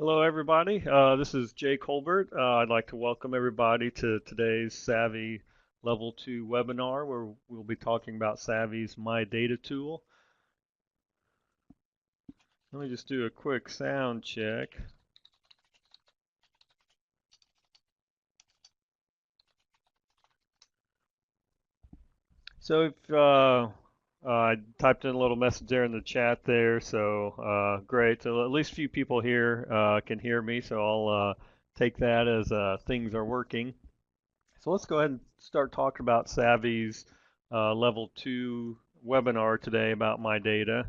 Hello, everybody. This is Jay Colbert. I'd like to welcome everybody to today's SAVI Level 2 webinar where we'll be talking about SAVI's My Data tool. Let me just do a quick sound check. So if I typed in a little message there in the chat there, so great. So at least a few people here can hear me, so I'll take that as things are working. So let's go ahead and start talking about SAVI's Level 2 webinar today about my data.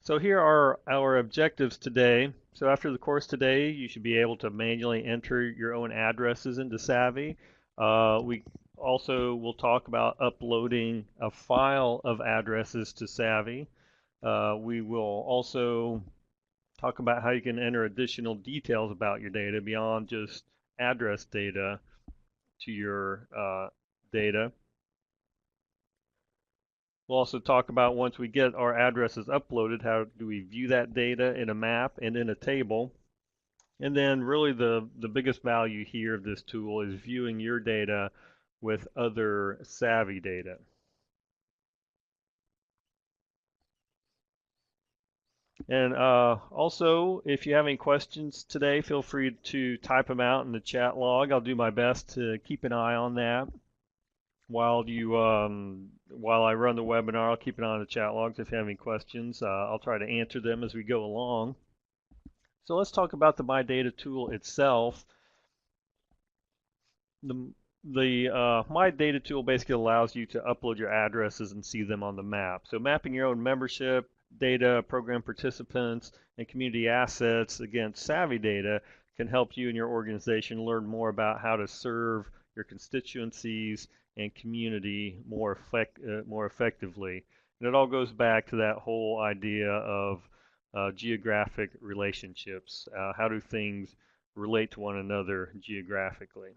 So here are our objectives today. So after the course today, you should be able to manually enter your own addresses into SAVI. We also will talk about uploading a file of addresses to SAVI. We will also talk about how you can enter additional details about your data beyond just address data to your data. We'll also talk about once we get our addresses uploaded, how do we view that data in a map and in a table. And then really the biggest value here of this tool is viewing your data with other SAVI data. And also, if you have any questions today, feel free to type them out in the chat log. I'll do my best to keep an eye on that. While I run the webinar, I'll keep an eye on the chat logs. If you have any questions, I'll try to answer them as we go along. So let's talk about the My Data tool itself. The My Data tool basically allows you to upload your addresses and see them on the map. So mapping your own membership, data, program participants, and community assets against SAVI data can help you and your organization learn more about how to serve your constituencies and community more effectively. And it all goes back to that whole idea of geographic relationships. How do things relate to one another geographically?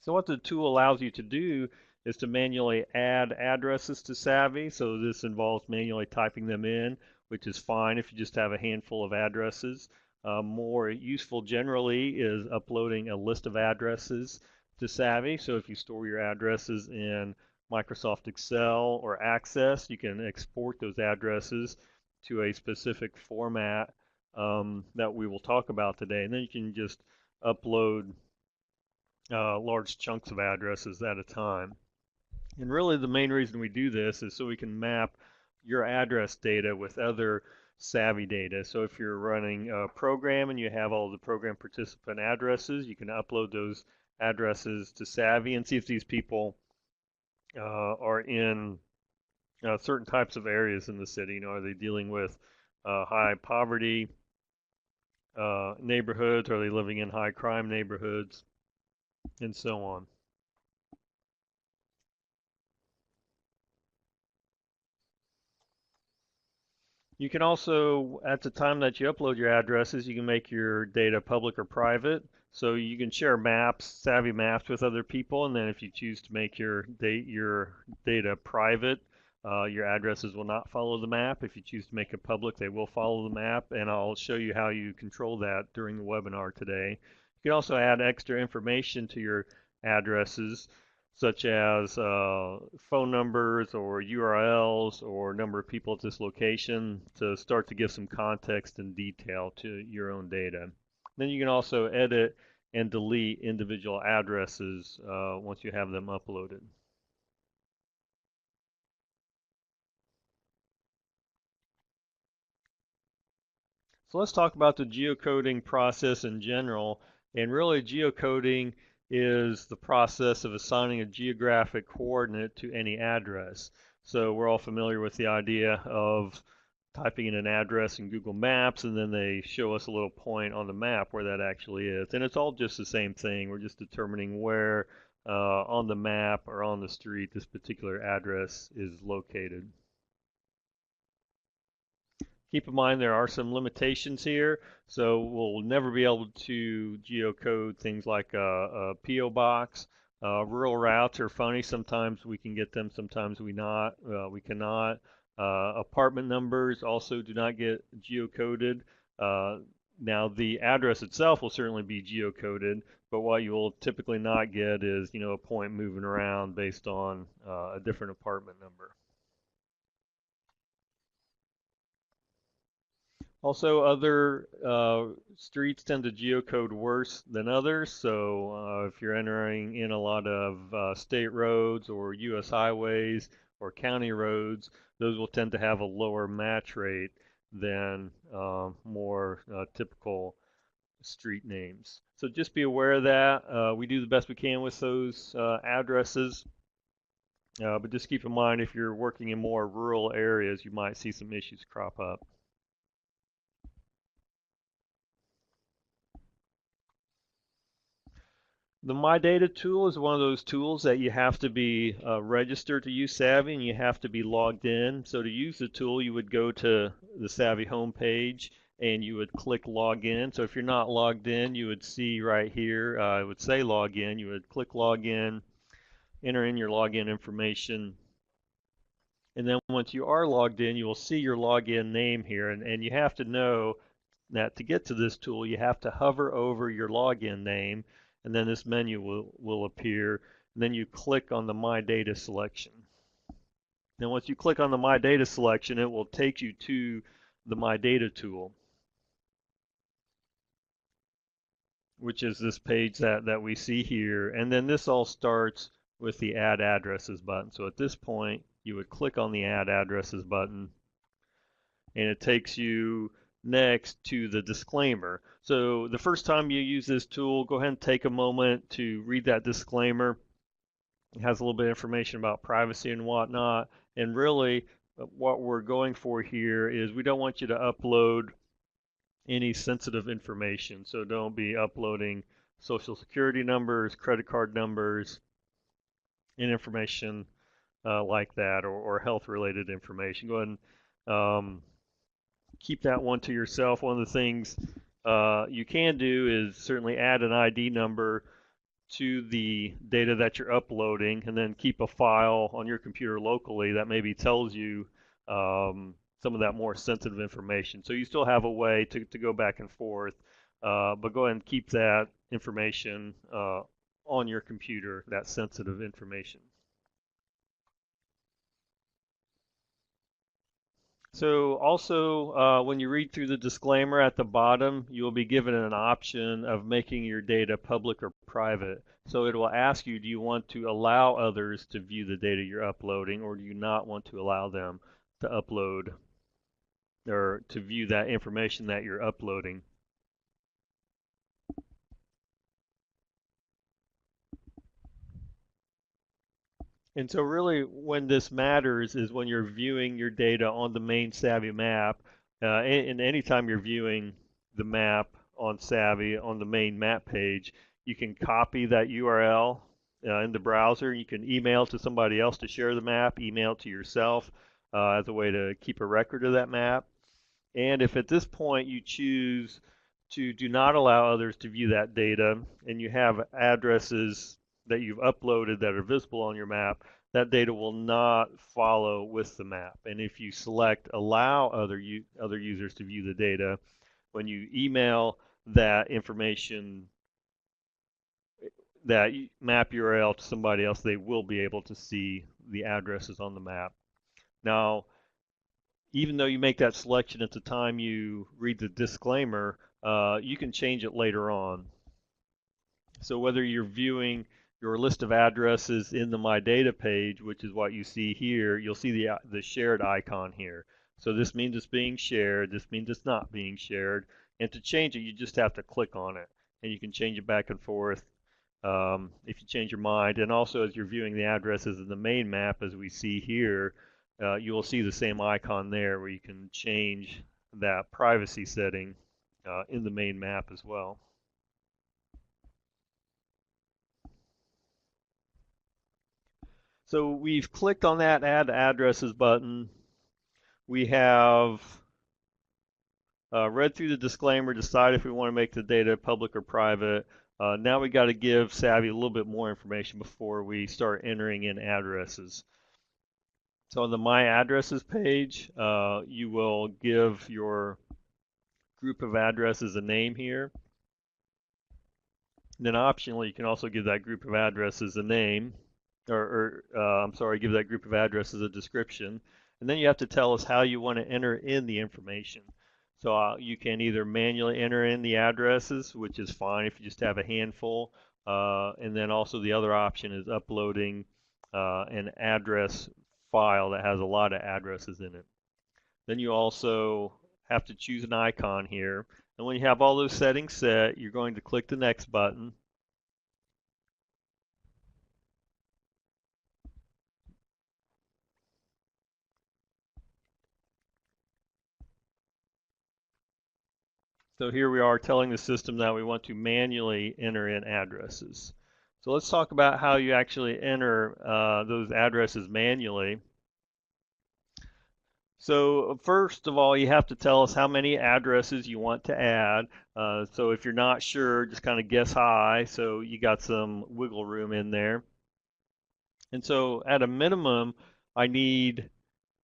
So what the tool allows you to do is to manually add addresses to SAVI. So this involves manually typing them in, which is fine if you just have a handful of addresses. More useful generally is uploading a list of addresses to SAVI. So if you store your addresses in Microsoft Excel or Access, you can export those addresses to a specific format that we will talk about today. And then you can just upload large chunks of addresses at a time. And really the main reason we do this is so we can map your address data with other SAVI data. So if you're running a program and you have all the program participant addresses, you can upload those addresses to SAVI and see if these people are in certain types of areas in the city. You know, are they dealing with high poverty neighborhoods? Are they living in high crime neighborhoods? And so on. You can also, at the time that you upload your addresses, you can make your data public or private. So you can share maps, SAVI maps with other people, and then if you choose to make your data private, your addresses will not follow the map. If you choose to make it public, they will follow the map, and I'll show you how you control that during the webinar today. You can also add extra information to your addresses, such as phone numbers or URLs or number of people at this location to start to give some context and detail to your own data. Then you can also edit and delete individual addresses once you have them uploaded. So let's talk about the geocoding process in general. And really, geocoding is the process of assigning a geographic coordinate to any address. So we're all familiar with the idea of typing in an address in Google Maps, and then they show us a little point on the map where that actually is. And it's all just the same thing. We're just determining where on the map or on the street this particular address is located. Keep in mind there are some limitations here, so we'll never be able to geocode things like a PO box. Rural routes are funny. Sometimes we can get them, sometimes we cannot. Apartment numbers also do not get geocoded. Uh, Now the address itself will certainly be geocoded, but what you will typically not get is, a point moving around based on a different apartment number. Also, other streets tend to geocode worse than others. So if you're entering in a lot of state roads or U.S. highways or county roads, those will tend to have a lower match rate than more typical street names. So just be aware of that. We do the best we can with those addresses. But just keep in mind, if you're working in more rural areas, you might see some issues crop up. The My Data tool is one of those tools that you have to be registered to use Savvy, and you have to be logged in. So to use the tool, you would go to the Savvy homepage and you would click login. So if you're not logged in, you would see right here, it would say login. You would click login, enter in your login information, and then once you are logged in, you will see your login name here. And you have to know that to get to this tool, you have to hover over your login name, and then this menu will appear. And then you click on the My Data selection. Now once you click on the My Data selection, it will take you to the My Data tool, which is this page that we see here. And then this all starts with the Add Addresses button. So at this point, you would click on the Add Addresses button, and it takes you next to the disclaimer. So the first time you use this tool, go ahead and take a moment to read that disclaimer. It has a little bit of information about privacy and whatnot. And really, what we're going for here is we don't want you to upload any sensitive information. So don't be uploading social security numbers, credit card numbers, and information like that, or health related information. Go ahead and keep that one to yourself. One of the things you can do is certainly add an ID number to the data that you're uploading, and then keep a file on your computer locally that maybe tells you some of that more sensitive information. So you still have a way to go back and forth, but go ahead and keep that information on your computer, that sensitive information. So also, when you read through the disclaimer at the bottom, you will be given an option of making your data public or private. So it will ask you, do you want to allow others to view the data you're uploading, or do you not want to allow them to upload or to view that information that you're uploading? And so really when this matters is when you're viewing your data on the main Savvy map, and anytime you're viewing the map on Savvy on the main map page, you can copy that URL in the browser. You can email to somebody else to share the map, email to yourself as a way to keep a record of that map. And if at this point you choose to do not allow others to view that data, and you have addresses that you've uploaded that are visible on your map, that data will not follow with the map. And if you select allow other users to view the data, when you email that information, that map URL to somebody else, they will be able to see the addresses on the map. Now, even though you make that selection at the time you read the disclaimer, you can change it later on. So whether you're viewing your list of addresses in the My Data page, which is what you see here, you'll see the shared icon here. So this means it's being shared, this means it's not being shared, and to change it, you just have to click on it, and you can change it back and forth if you change your mind. And also, as you're viewing the addresses in the main map, as we see here, you will see the same icon there where you can change that privacy setting in the main map as well. So we've clicked on that Add Addresses button. We have read through the disclaimer, decide if we want to make the data public or private. Now we got to give Savvy a little bit more information before we start entering in addresses. So on the My Addresses page, you will give your group of addresses a name here. And then optionally, you can also give that group of addresses a name, I'm sorry, give that group of addresses a description. And then you have to tell us how you want to enter in the information. So you can either manually enter in the addresses, which is fine if you just have a handful, and then also the other option is uploading an address file that has a lot of addresses in it. Then you also have to choose an icon here. And when you have all those settings set, you're going to click the next button. So here we are telling the system that we want to manually enter in addresses. So let's talk about how you actually enter those addresses manually. So first of all, you have to tell us how many addresses you want to add. So if you're not sure, just kind of guess high. So you got some wiggle room in there. And so at a minimum, I need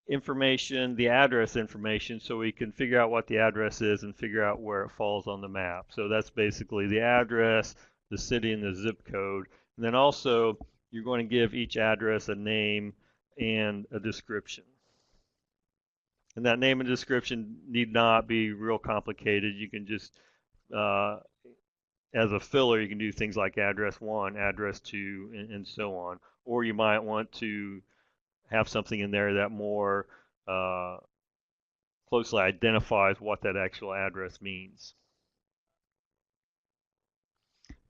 information, the address information, so we can figure out what the address is and figure out where it falls on the map. So that's basically the address, the city, and the zip code. And then also, you're going to give each address a name and a description. And that name and description need not be real complicated. You can just, as a filler, you can do things like address 1, address 2, and so on. Or you might want to have something in there that more closely identifies what that actual address means.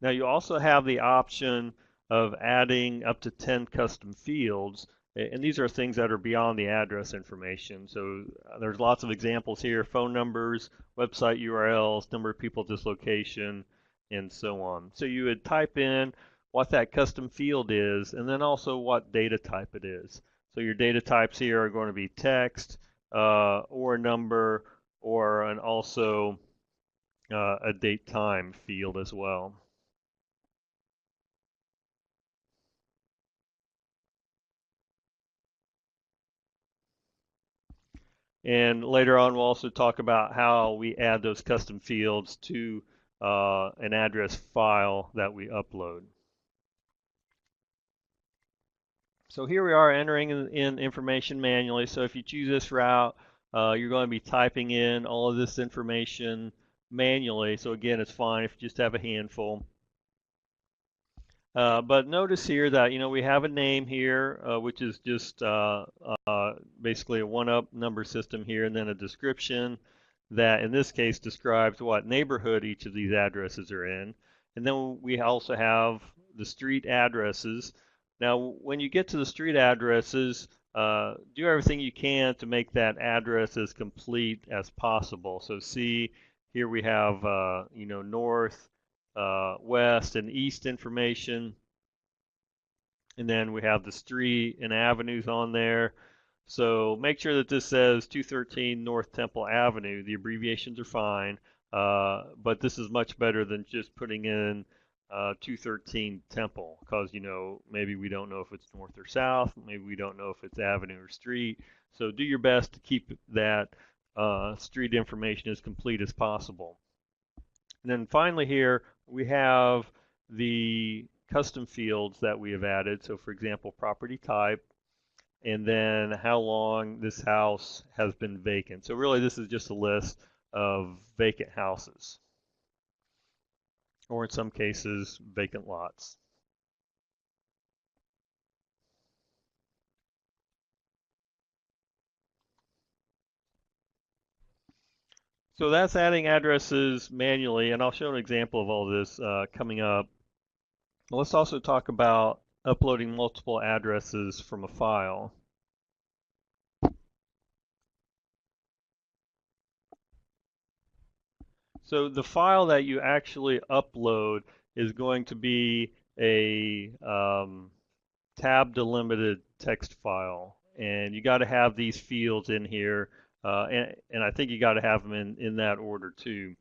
Now you also have the option of adding up to 10 custom fields, and these are things that are beyond the address information. So there's lots of examples here: phone numbers, website URLs, number of people at this location, and so on. So you would type in what that custom field is, and then also what data type it is. So your data types here are going to be text, or a number, or an also a date time field as well. And later on, we'll also talk about how we add those custom fields to an address file that we upload. So here we are entering in information manually. So if you choose this route, you're going to be typing in all of this information manually. So again, it's fine if you just have a handful. But notice here that we have a name here, which is just basically a one-up number system here, and then a description that in this case describes what neighborhood each of these addresses are in. And then we also have the street addresses. Now, when you get to the street addresses, do everything you can to make that address as complete as possible. So see, here we have north, west, and east information. And then we have the street and avenues on there. So make sure that this says 213 North Temple Avenue. The abbreviations are fine, but this is much better than just putting in 213 Temple, because maybe we don't know if it's north or south, maybe we don't know if it's avenue or street. So do your best to keep that street information as complete as possible. And then finally here we have the custom fields that we have added. So for example, property type, and then how long this house has been vacant. So really this is just a list of vacant houses, or in some cases, vacant lots. So that's adding addresses manually, and I'll show an example of all this coming up. Let's also talk about uploading multiple addresses from a file. So the file that you actually upload is going to be a tab delimited text file, and you got to have these fields in here, and I think you got to have them in that order too.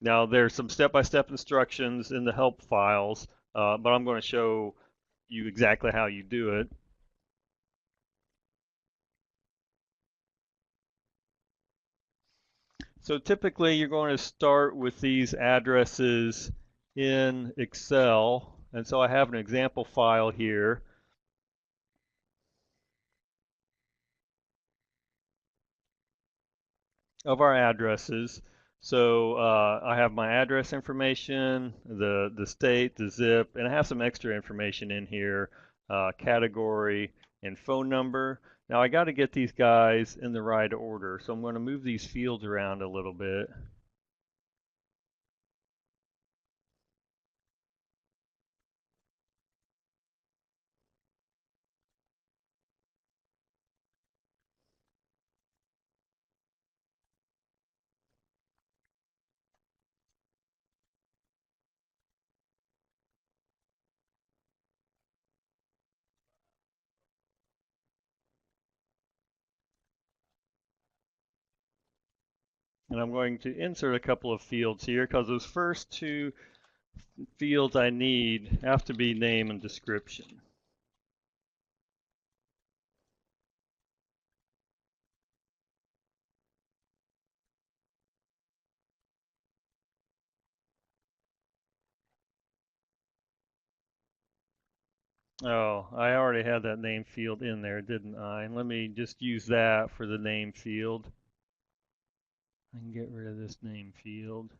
Now there's some step-by-step instructions in the help files, but I'm going to show you exactly how you do it. So typically you're going to start with these addresses in Excel. And so I have an example file here of our addresses. So I have my address information, the state, the zip, and I have some extra information in here, category and phone number. Now I got to get these guys in the right order, so I'm going to move these fields around a little bit. And I'm going to insert a couple of fields here because those first two fields I need have to be name and description. Oh, I already had that name field in there, didn't I? Let me just use that for the name field. I can get rid of this name field.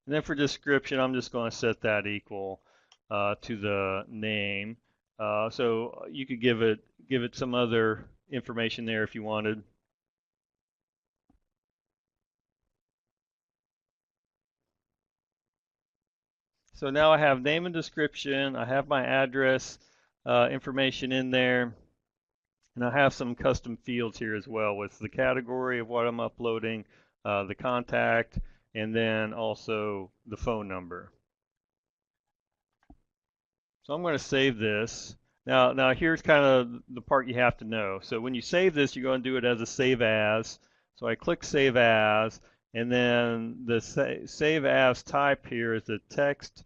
And then for description, I'm just going to set that equal to the name. So you could give it some other information there if you wanted. So now I have name and description. I have my address information in there. And I have some custom fields here as well with the category of what I'm uploading, the contact, and then also the phone number. So I'm going to save this. Now here's kind of the part you have to know. So when you save this, you're going to do it as a save as. So I click save as, and then the save as type here is a text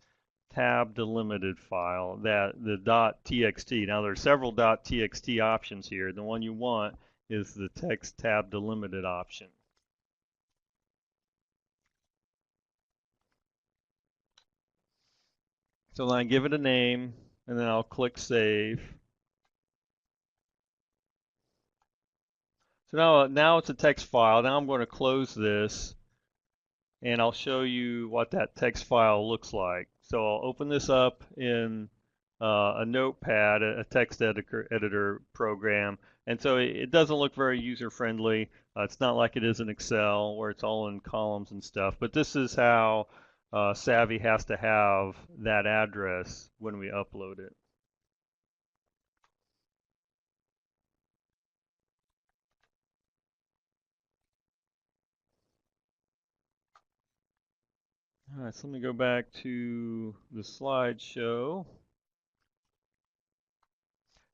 tab delimited file, that the .txt. Now there's several .txt options here. The one you want is the text tab delimited option. So then I give it a name, and then I'll click save. So now it's a text file. Now I'm going to close this, and I'll show you what that text file looks like. So I'll open this up in a notepad, a text editor program. And so it doesn't look very user-friendly. It's not like it is in Excel where it's all in columns and stuff. But this is how SAVI has to have that address when we upload it. All right, so let me go back to the slideshow.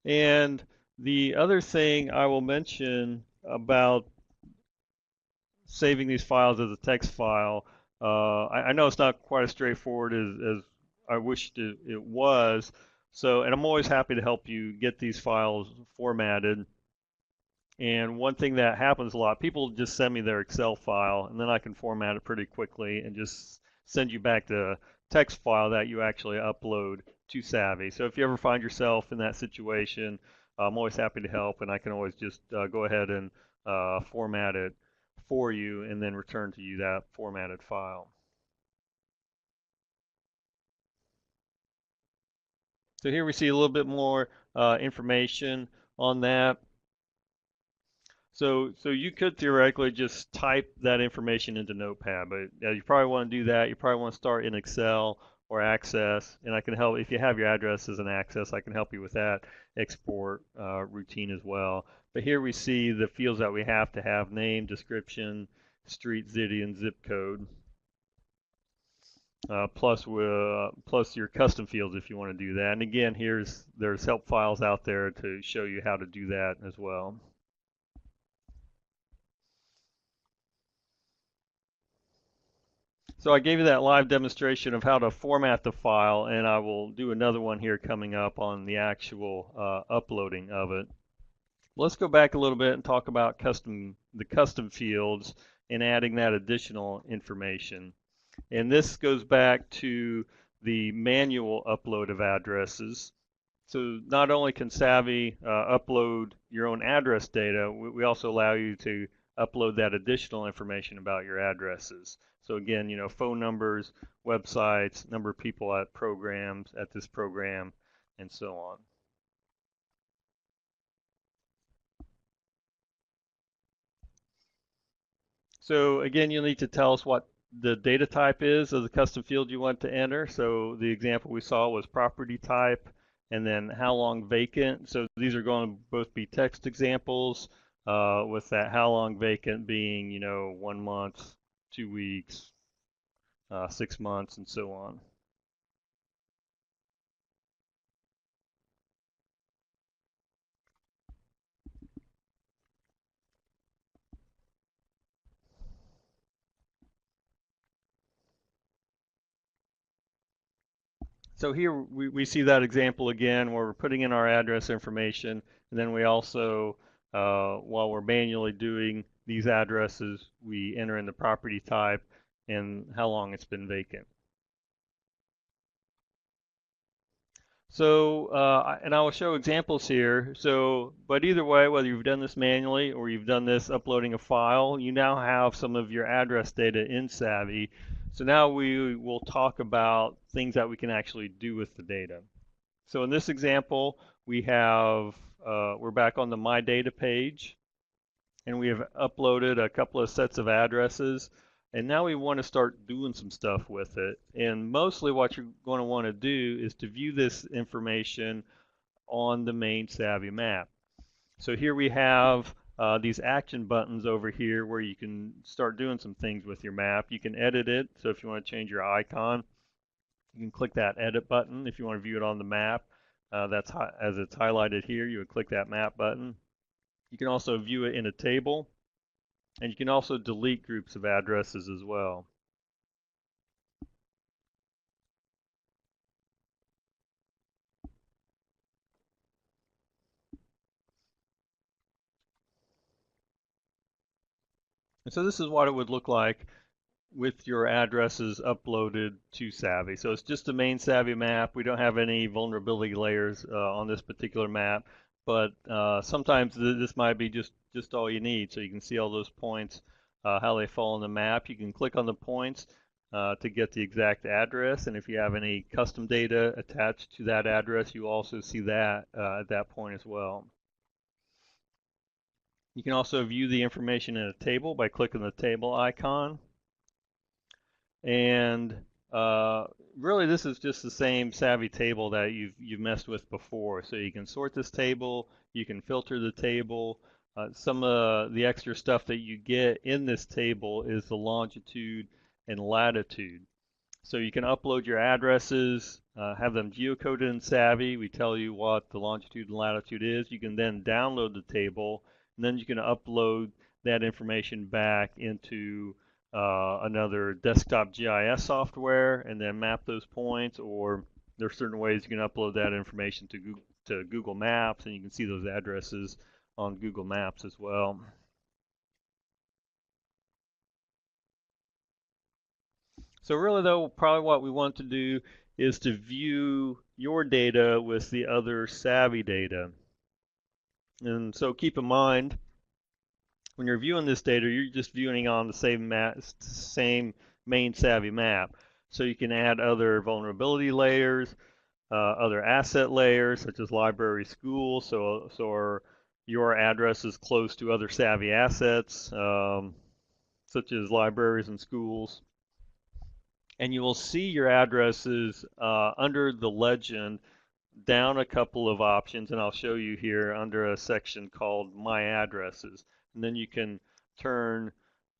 And the other thing I will mention about saving these files as a text file, I know it's not quite as straightforward as I wished it was. So, and I'm always happy to help you get these files formatted. And one thing that happens a lot, people just send me their Excel file, and then I can format it pretty quickly and just send you back the text file that you actually upload to SAVI. So if you ever find yourself in that situation, I'm always happy to help, and I can always just go ahead and format it for you and then return to you that formatted file. So here we see a little bit more information on that. So you could theoretically just type that information into Notepad, but you probably want to do that. You probably want to start in Excel or Access, and I can help if you have your addresses in Access. I can help you with that export routine as well. But here we see the fields that we have to have: name, description, street, city, and zip code. Plus your custom fields if you want to do that. And again, there's help files out there to show you how to do that as well. So I gave you that live demonstration of how to format the file, and I will do another one here coming up on the actual uploading of it. Let's go back a little bit and talk about the custom fields and adding that additional information. And this goes back to the manual upload of addresses. So not only can SAVI upload your own address data, we also allow you to upload that additional information about your addresses. So again, phone numbers, websites, number of people at programs, at this program, and so on. So again, you'll need to tell us what the data type is of the custom field you want to enter. So the example we saw was property type, and then how long vacant. So these are going to both be text examples, with that how long vacant being, 1 month, 2 weeks, 6 months, and so on. So here we see that example again where we're putting in our address information, and then we also, while we're manually doing these addresses, we enter in the property type and how long it's been vacant. So, and I will show examples here. So, but either way, whether you've done this manually or you've done this uploading a file, you now have some of your address data in SAVI. So now we will talk about things that we can actually do with the data. So in this example, we have, we're back on the My Data page, and we have uploaded a couple of sets of addresses, and now we want to start doing some stuff with it. And mostly what you're going to want to do is to view this information on the main SAVI map. So here we have these action buttons over here where you can start doing some things with your map. You can edit it, so if you want to change your icon, you can click that edit button. If you want to view it on the map, that's as it's highlighted here, you would click that map button. You can also view it in a table, and you can also delete groups of addresses as well. And so this is what it would look like with your addresses uploaded to SAVI. So it's just the main SAVI map. We don't have any vulnerability layers on this particular map, but sometimes this might be just all you need. So you can see all those points, how they fall on the map. You can click on the points to get the exact address, and if you have any custom data attached to that address, you also see that at that point as well. You can also view the information in a table by clicking the table icon. And really, this is just the same SAVI table that you've messed with before. So you can sort this table, you can filter the table. Some of the extra stuff that you get in this table is the longitude and latitude. So you can upload your addresses, have them geocoded in SAVI. We tell you what the longitude and latitude is. You can then download the table, and then you can upload that information back into another desktop GIS software and then map those points, or there are certain ways you can upload that information to Google Maps, and you can see those addresses on Google Maps as well. So really though, probably what we want to do is to view your data with the other SAVI data. And so keep in mind, when you're viewing this data, you're just viewing on the same main SAVI map. So you can add other vulnerability layers, other asset layers, such as library, schools. So are your addresses close to other SAVI assets, such as libraries and schools. And you will see your addresses under the legend down a couple of options, and I'll show you here under a section called My Addresses. And then you can turn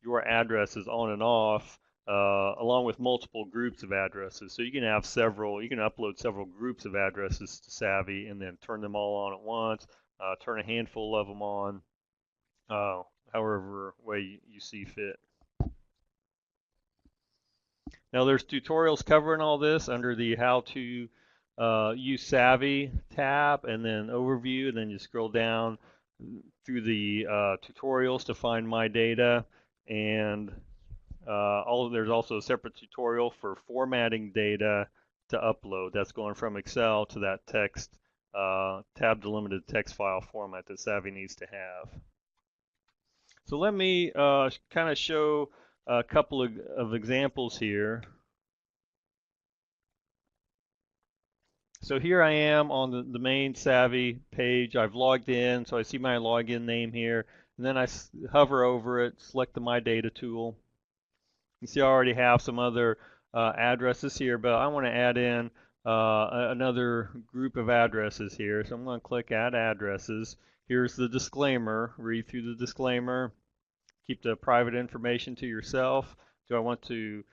your addresses on and off along with multiple groups of addresses. So you can have several, you can upload several groups of addresses to SAVI and then turn them all on at once, turn a handful of them on, however way you see fit. Now there's tutorials covering all this under the How to Use SAVI tab, and then Overview, and then you scroll down through the tutorials to find My Data, and there's also a separate tutorial for formatting data to upload. That's going from Excel to that text tab delimited text file format that SAVI needs to have. So let me kind of show a couple of examples here. So here I am on the main SAVI page. I've logged in, so I see my login name here, and then I hover over it, select the My Data tool. You see I already have some other addresses here, but I want to add in another group of addresses here. So I'm going to click Add Addresses. Here's the disclaimer. Read through the disclaimer. Keep the private information to yourself. Do I want to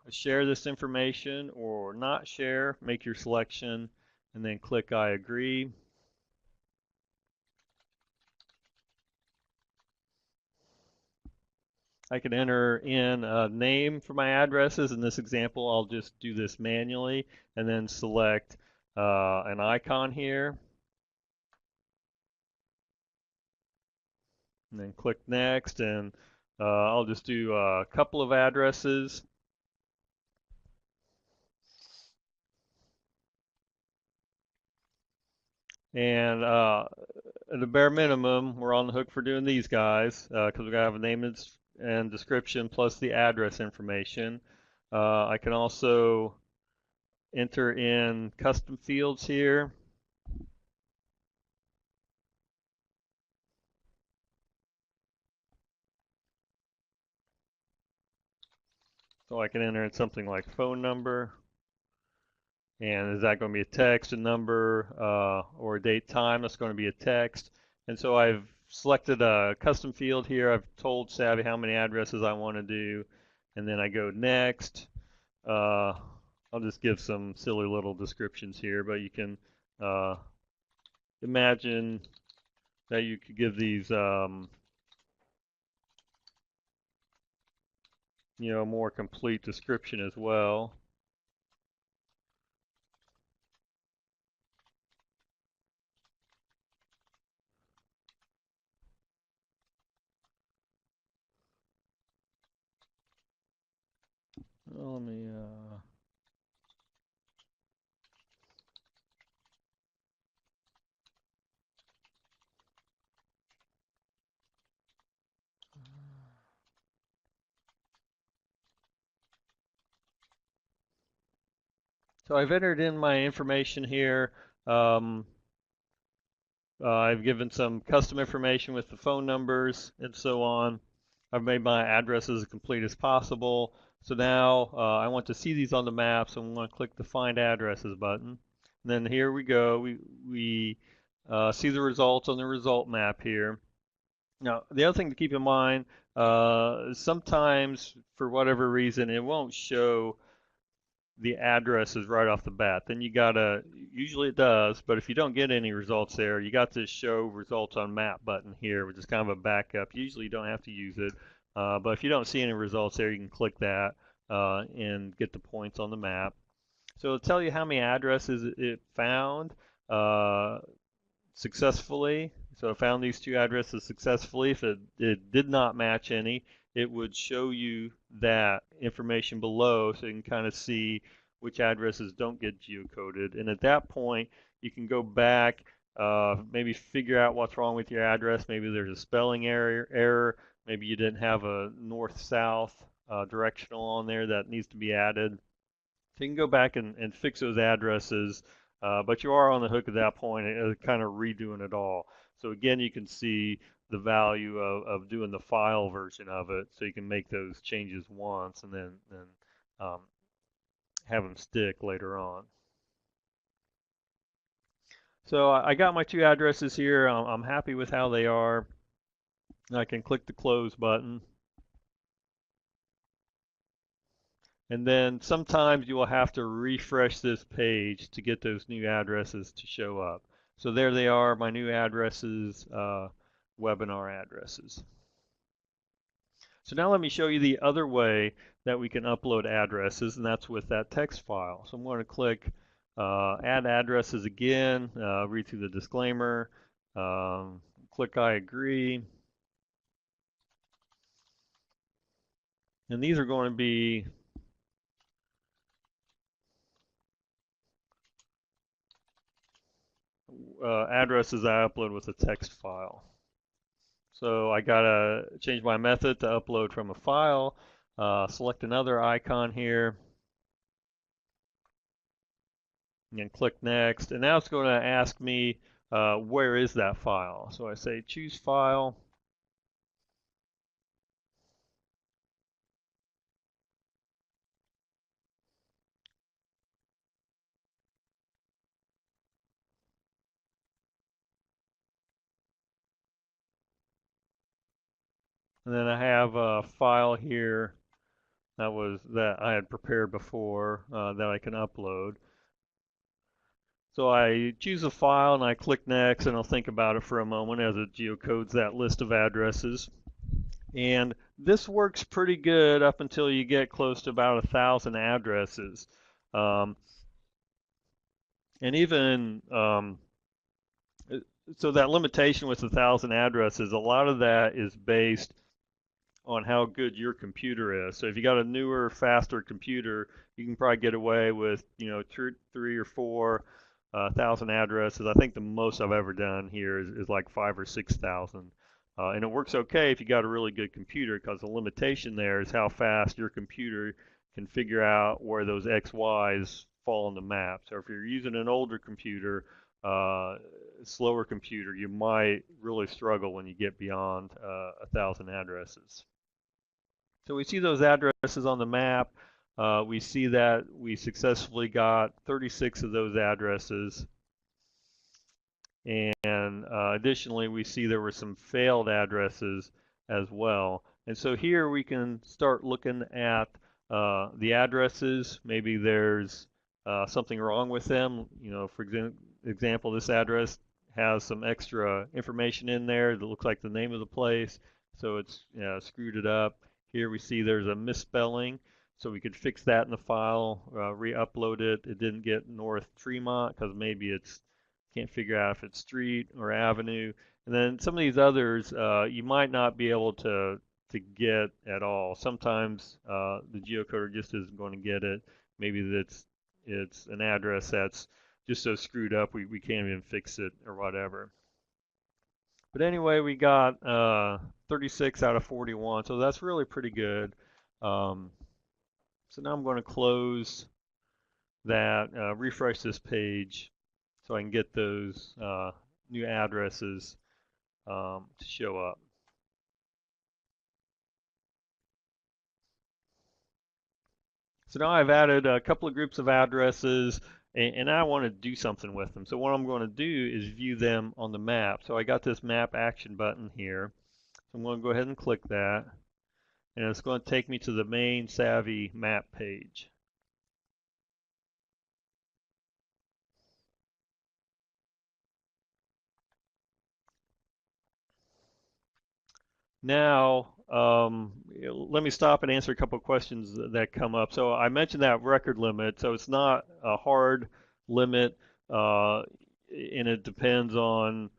share this information or not share? Make your selection and then click I agree. I can enter in a name for my addresses. In this example, I'll just do this manually and then select an icon here. And then click next, and I'll just do a couple of addresses. And at the bare minimum, we're on the hook for doing these guys because we're going to have a name and description plus the address information. I can also enter in custom fields here. So I can enter in something like phone number. And is that going to be a text, a number, or a date time? That's going to be a text. And so I've selected a custom field here. I've told SAVI how many addresses I want to do. And then I go next. I'll just give some silly little descriptions here, but you can imagine that you could give these more complete description as well. Let me so I've entered in my information here. I've given some custom information with the phone numbers and so on. I've made my addresses as complete as possible. So now I want to see these on the map, so I'm going to click the Find Addresses button. And then here we go. We see the results on the result map here. Now, the other thing to keep in mind, sometimes for whatever reason, it won't show the addresses right off the bat. Then you gotta, usually it does, but if you don't get any results there, you got this show results on map button here, which is kind of a backup. Usually you don't have to use it, but if you don't see any results there, you can click that and get the points on the map. So it'll tell you how many addresses it found successfully. So I found these two addresses successfully. If it did not match any, it would show you that information below so you can kind of see which addresses don't get geocoded. And at that point, you can go back, maybe figure out what's wrong with your address. Maybe there's a spelling error. Maybe you didn't have a north-south directional on there that needs to be added. So you can go back and fix those addresses, but you are on the hook at that point, kind of redoing it all. So again, you can see the value of doing the file version of it, so you can make those changes once and then um, have them stick later on. So I got my two addresses here. I'm happy with how they are. I can click the close button. And then sometimes you will have to refresh this page to get those new addresses to show up. So there they are, my new addresses, webinar addresses. So now let me show you the other way that we can upload addresses, and that's with that text file. So I'm going to click Add Addresses again, read through the disclaimer, click I agree. And these are going to be addresses I upload with a text file. So I gotta change my method to upload from a file, select another icon here, and click next. And now it's going to ask me where is that file. So I say choose file. And then I have a file here that I had prepared before that I can upload. So I choose a file and I click next, and I'll think about it for a moment as it geocodes that list of addresses. And this works pretty good up until you get close to about 1,000 addresses. Um, and even so that limitation with 1,000 addresses, a lot of that is based on how good your computer is. So if you got a newer, faster computer, you can probably get away with, three or four thousand addresses. I think the most I've ever done here is like 5 or 6,000. And it works okay if you got a really good computer, because the limitation there is how fast your computer can figure out where those XYs fall on the map. So if you're using an older computer, slower computer, you might really struggle when you get beyond 1,000 addresses. So we see those addresses on the map. We see that we successfully got 36 of those addresses. And additionally, we see there were some failed addresses as well. And so here we can start looking at the addresses. Maybe there's something wrong with them. For example, this address has some extra information in there that looks like the name of the place, so it's screwed it up. Here we see there's a misspelling, so we could fix that in the file, re-upload it. It didn't get North Tremont because maybe it's can't figure out if it's street or avenue. And then some of these others you might not be able to get at all. Sometimes the geocoder just isn't going to get it. Maybe it's an address that's just so screwed up we can't even fix it or whatever. But anyway, we got 36 out of 41, so that's really pretty good. Um, so now I'm going to close that, refresh this page, so I can get those new addresses to show up. So now I've added a couple of groups of addresses, and I want to do something with them. So what I'm going to do is view them on the map. So I got this map action button here. So I'm going to go ahead and click that, and it's going to take me to the main SAVI map page. Now, let me stop and answer a couple of questions that come up. So I mentioned that record limit. So it's not a hard limit, and it depends on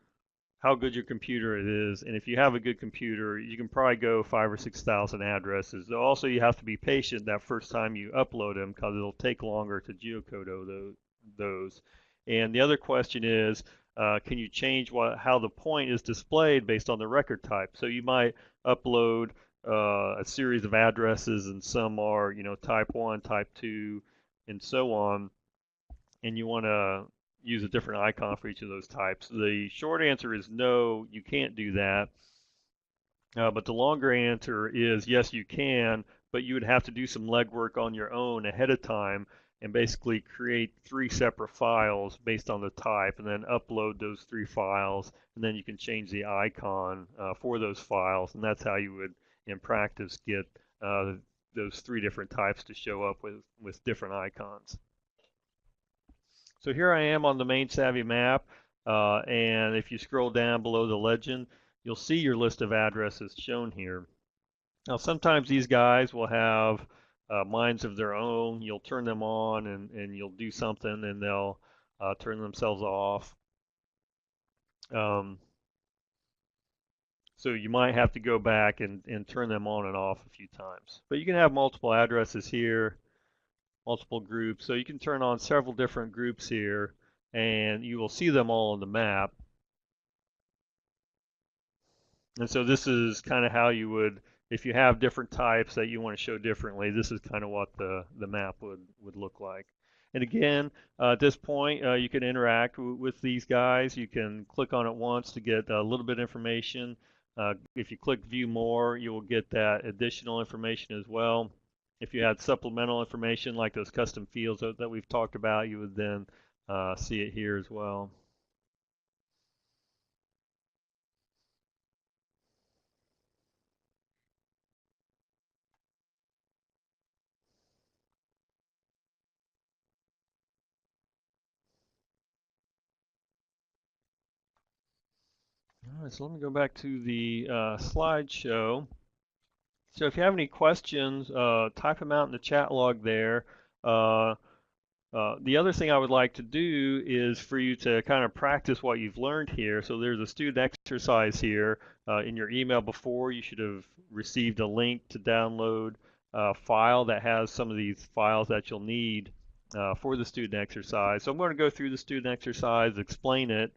how good your computer it is. And if you have a good computer, you can probably go 5 or 6,000 addresses. Also, you have to be patient that first time you upload them, because it'll take longer to geocode those. And the other question is, can you change how the point is displayed based on the record type? So you might upload a series of addresses, and some are, type 1, type 2, and so on, and you want to use a different icon for each of those types. The short answer is no, you can't do that. But the longer answer is yes, you can, but you would have to do some legwork on your own ahead of time and basically create 3 separate files based on the type, and then upload those 3 files, and then you can change the icon for those files, and that's how you would, in practice, get those 3 different types to show up with different icons. So here I am on the main SAVI map, and if you scroll down below the legend, you'll see your list of addresses shown here. Now sometimes these guys will have minds of their own. You'll turn them on, and you'll do something, and they'll turn themselves off. Um, So you might have to go back and turn them on and off a few times. But you can have multiple addresses here, multiple groups. So you can turn on several different groups here, and you will see them all on the map. And so this is kind of how you would, if you have different types that you want to show differently, this is kind of what the map would look like. And again, at this point, you can interact with these guys. You can click on it once to get a little bit of information. If you click View More, you will get that additional information as well. If you had supplemental information like those custom fields that we've talked about, you would then see it here as well. All right, so let me go back to the slideshow. So if you have any questions, type them out in the chat log there. Uh, the other thing I would like to do is for you to kind of practice what you've learned here. So there's a student exercise here. In your email before, you should have received a link to download a file that has some of these files that you'll need for the student exercise. So I'm going to go through the student exercise, explain it,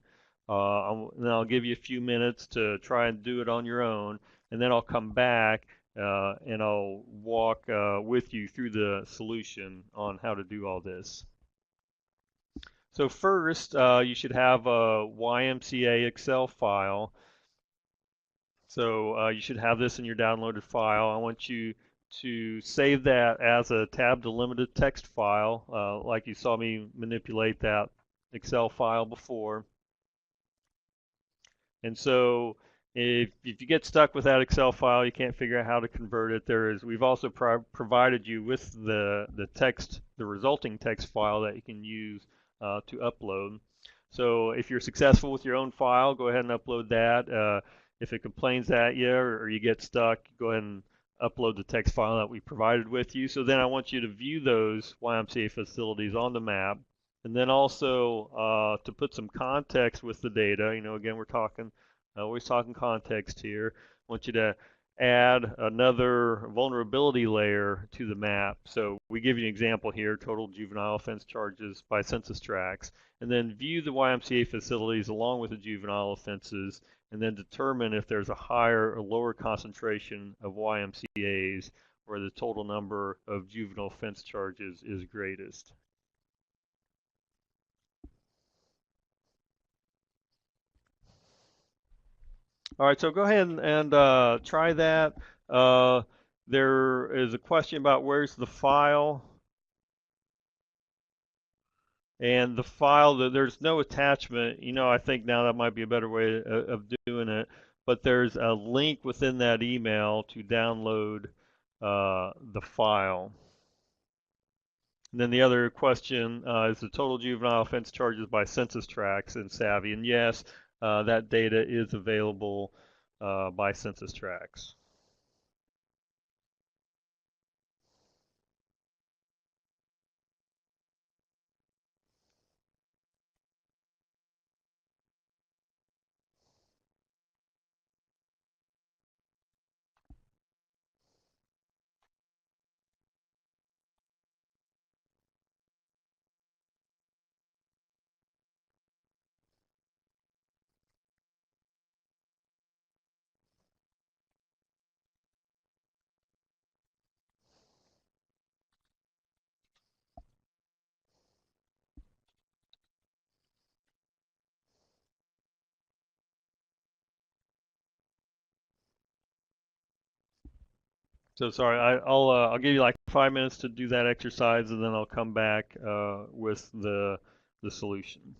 and then I'll give you a few minutes to try and do it on your own, and then I'll come back and I'll walk with you through the solution on how to do all this. So first, you should have a YMCA Excel file. So you should have this in your downloaded file. I want you to save that as a tab delimited text file, like you saw me manipulate that Excel file before. And so if you get stuck with that Excel file, you can't figure out how to convert it, we've also provided you with the text, the resulting text file that you can use to upload. So if you're successful with your own file, go ahead and upload that. If it complains at you or you get stuck, go ahead and upload the text file that we provided with you. So then I want you to view those YMCA facilities on the map. And then also to put some context with the data, again, we're talking, always talking context here. I want you to add another vulnerability layer to the map. So we give you an example here, total juvenile offense charges by census tracts, and then view the YMCA facilities along with the juvenile offenses, and then determine if there's a higher or lower concentration of YMCAs where the total number of juvenile offense charges is greatest. All right, so go ahead and try that. There is a question about where's the file. And the file, there's no attachment. I think now that might be a better way of doing it. But there's a link within that email to download the file. And then the other question is the total juvenile offense charges by census tracts in SAVI. And yes, that data is available by census tracts. So sorry, I'll give you like 5 minutes to do that exercise, and then I'll come back with the solution.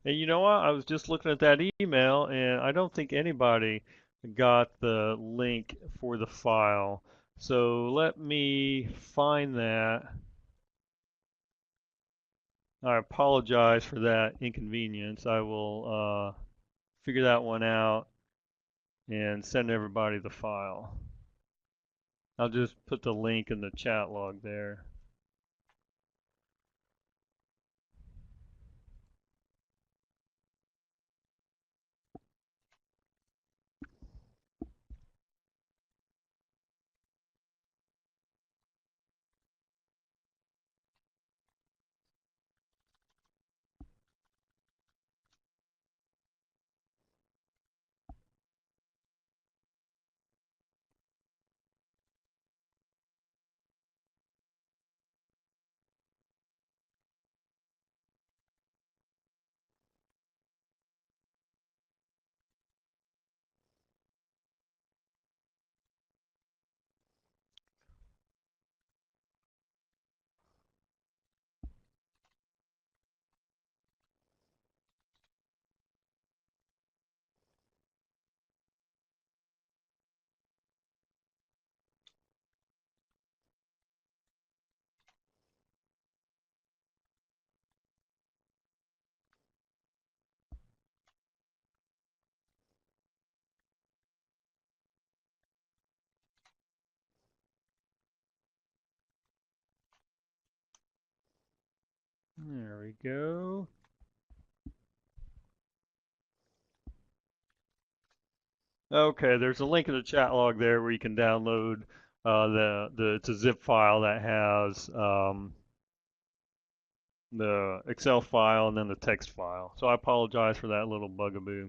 And you know what? I was just looking at that email, and I don't think anybody got the link for the file. So let me find that. I apologize for that inconvenience. I will figure that one out and send everybody the file. I'll just put the link in the chat log there. There we go. Okay, there's a link in the chat log there where you can download the it's a zip file that has the Excel file and then the text file. So I apologize for that little bugaboo.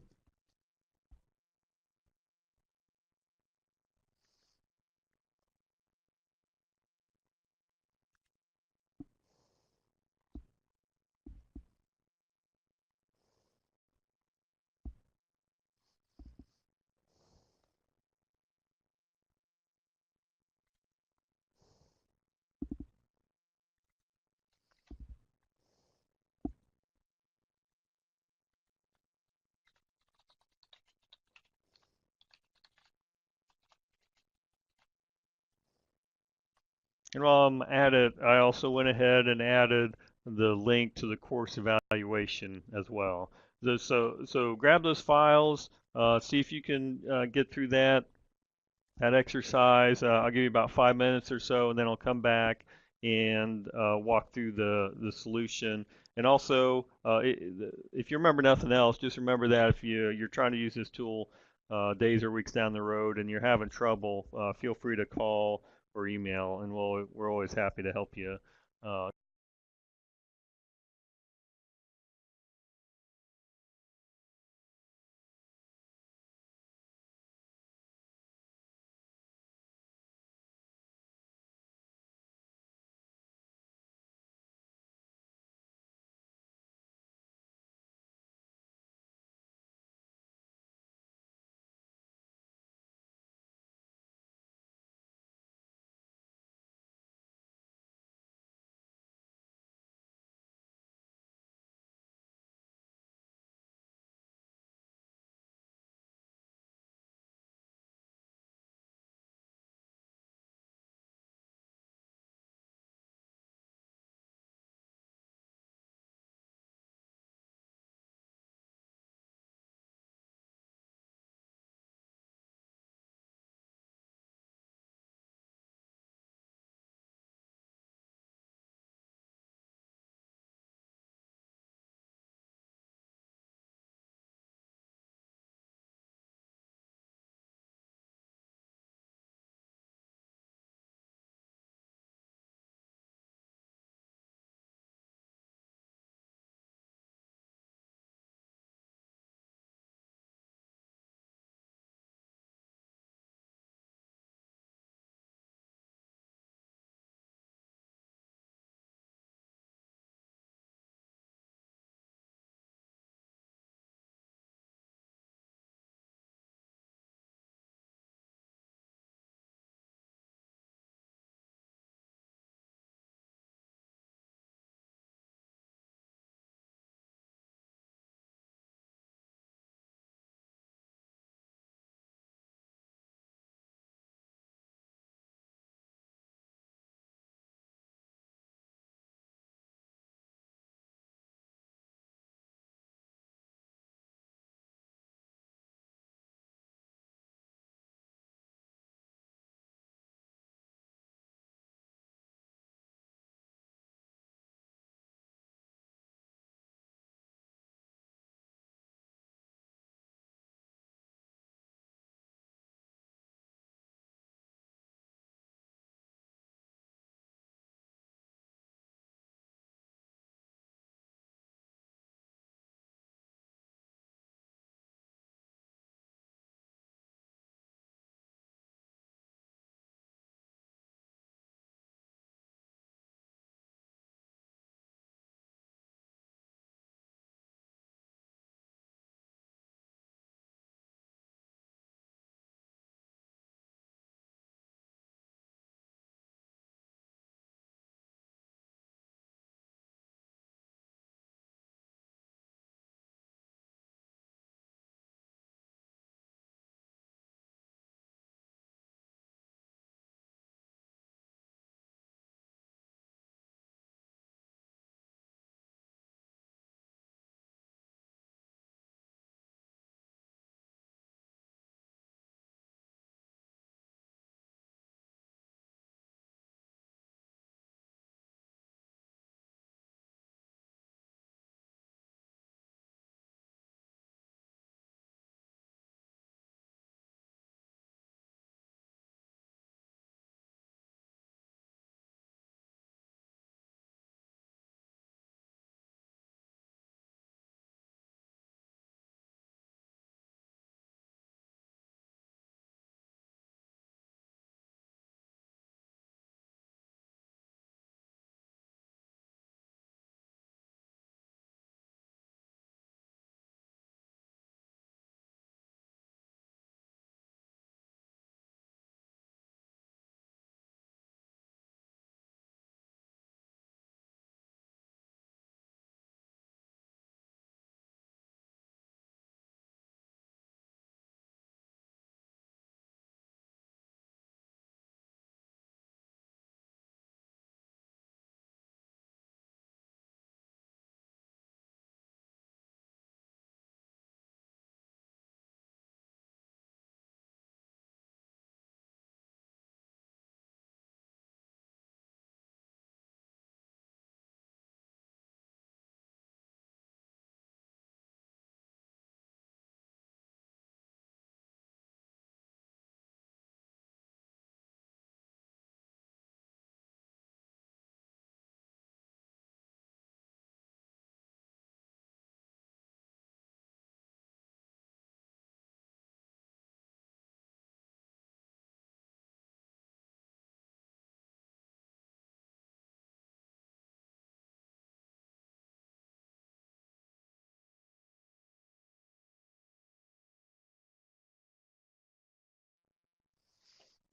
And while I'm at it, I also went ahead and added the link to the course evaluation as well. So grab those files, see if you can get through that exercise. I'll give you about 5 minutes or so, and then I'll come back and walk through the solution. And also, if you remember nothing else, just remember that if you're trying to use this tool days or weeks down the road and you're having trouble, feel free to call or email, and we're always happy to help you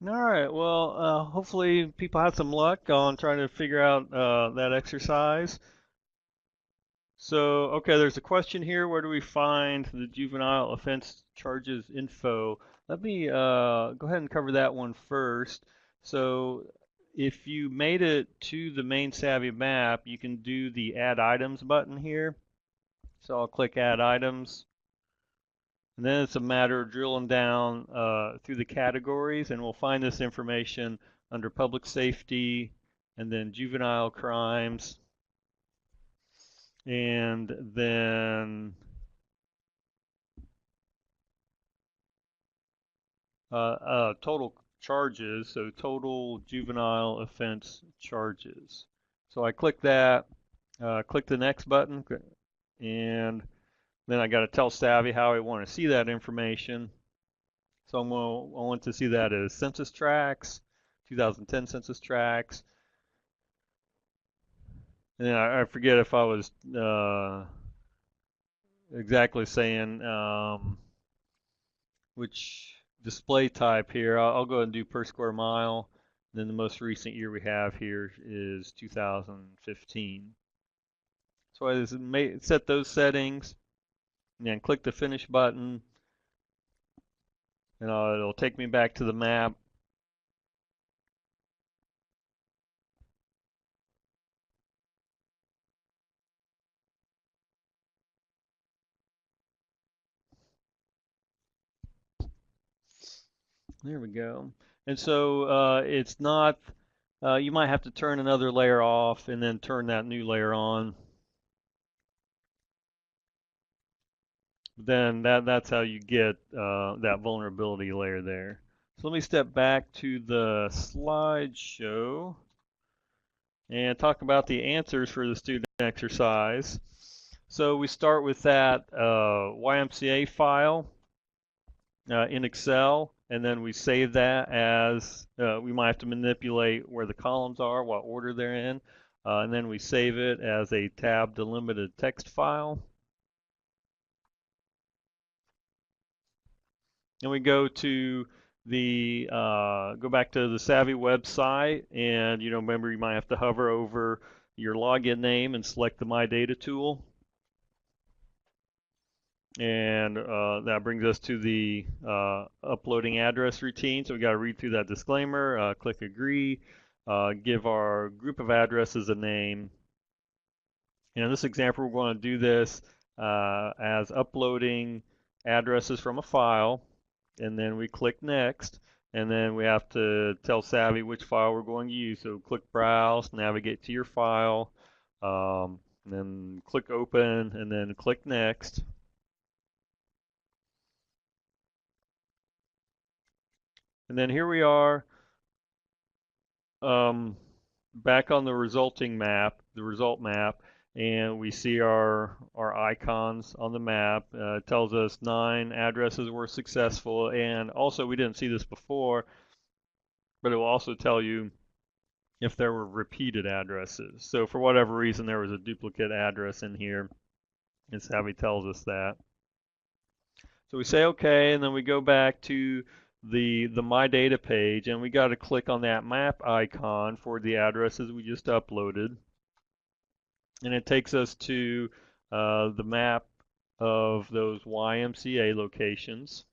All right. Well, hopefully people have some luck on trying to figure out that exercise. So, okay, there's a question here. Where do we find the juvenile offense charges info? Let me go ahead and cover that one first. So, if you made it to the main Savvy map, you can do the Add Items button here. So I'll click Add Items. And then it's a matter of drilling down through the categories, and we'll find this information under Public Safety, and then Juvenile Crimes, and then total charges, so total juvenile offense charges. So I click that, click the next button, and then I got to tell Savvy how I want to see that information. So I want to see that as census tracts, 2010 census tracts. And then I forget if I was exactly saying which display type here. I'll go ahead and do per square mile. Then the most recent year we have here is 2015. So I just set those settings and then click the finish button, and it'll take me back to the map. There we go. And so it's not, you might have to turn another layer off and then turn that new layer on. Then that's how you get that vulnerability layer there. So let me step back to the slideshow and talk about the answers for the student exercise. So we start with that YMCA file in Excel, and then we save that as, we might have to manipulate where the columns are, what order they're in, and then we save it as a tab delimited text file. And we go to the go back to the Savvy website, and remember, you might have to hover over your login name and select the My Data tool. And that brings us to the uploading address routine. So we got to read through that disclaimer, click agree, give our group of addresses a name. And in this example, we're going to do this as uploading addresses from a file, and then we click next, and then we have to tell Savvy which file we're going to use. So click browse, navigate to your file, and then click open, and then click next. And then here we are back on the resulting map, the result map, and we see our icons on the map. It tells us 9 addresses were successful, and also we didn't see this before, but it will also tell you if there were repeated addresses. So for whatever reason there was a duplicate address in here, and Savvy tells us that. So we say okay, and then we go back to the My Data page, and we got to click on that map icon for the addresses we just uploaded, and it takes us to the map of those YMCA locations.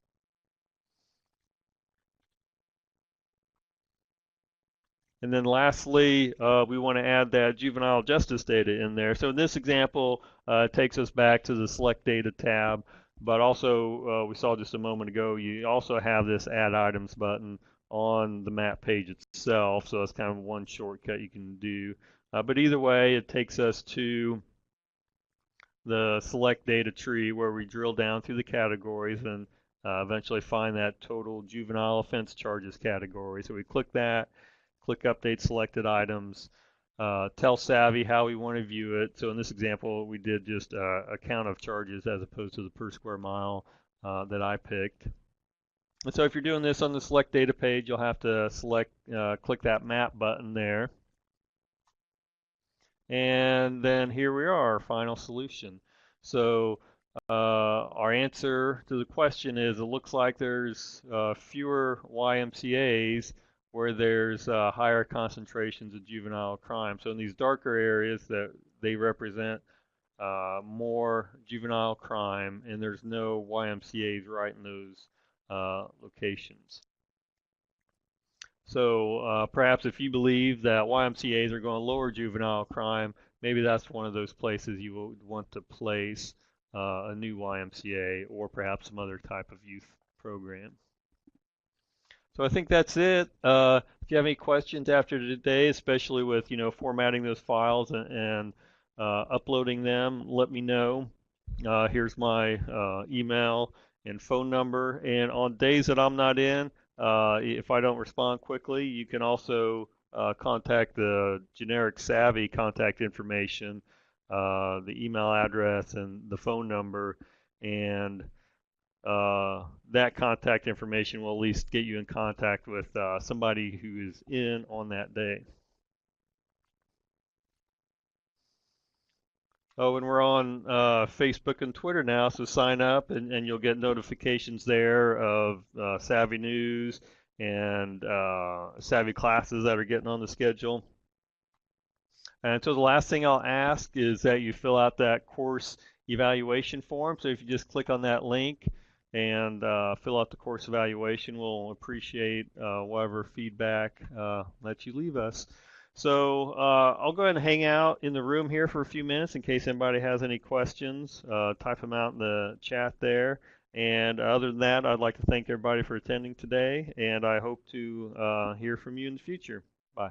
And then lastly, we want to add that juvenile justice data in there. So in this example, it takes us back to the Select Data tab, but also we saw just a moment ago, you also have this Add Items button on the map page itself. So that's kind of one shortcut you can do. But either way, it takes us to the Select Data tree where we drill down through the categories and eventually find that total juvenile offense charges category. So we click that, click Update Selected Items, tell Savvy how we want to view it. So in this example, we did just a count of charges as opposed to the per square mile that I picked. And so if you're doing this on the Select Data page, you'll have to click that Map button there. And then here we are, our final solution. So Our answer to the question is it looks like there's fewer YMCA's where there's higher concentrations of juvenile crime. So in these darker areas that they represent more juvenile crime, and there's no YMCA's right in those locations. So perhaps if you believe that YMCA's are going to lower juvenile crime, maybe that's one of those places you would want to place a new YMCA or perhaps some other type of youth program. So I think that's it. If you have any questions after today, especially with formatting those files and uploading them, let me know. Here's my email and phone number. And on days that I'm not in, if I don't respond quickly, you can also contact the generic SAVI contact information, the email address, and the phone number. And that contact information will at least get you in contact with somebody who is in on that day. Oh, and we're on Facebook and Twitter now, so sign up and you'll get notifications there of SAVI news and SAVI classes that are getting on the schedule. And so the last thing I'll ask is that you fill out that course evaluation form. So if you just click on that link and fill out the course evaluation, we'll appreciate whatever feedback that you leave us. So I'll go ahead and hang out in the room here for a few minutes in case anybody has any questions. Type them out in the chat there. And other than that, I'd like to thank everybody for attending today, and I hope to hear from you in the future. Bye.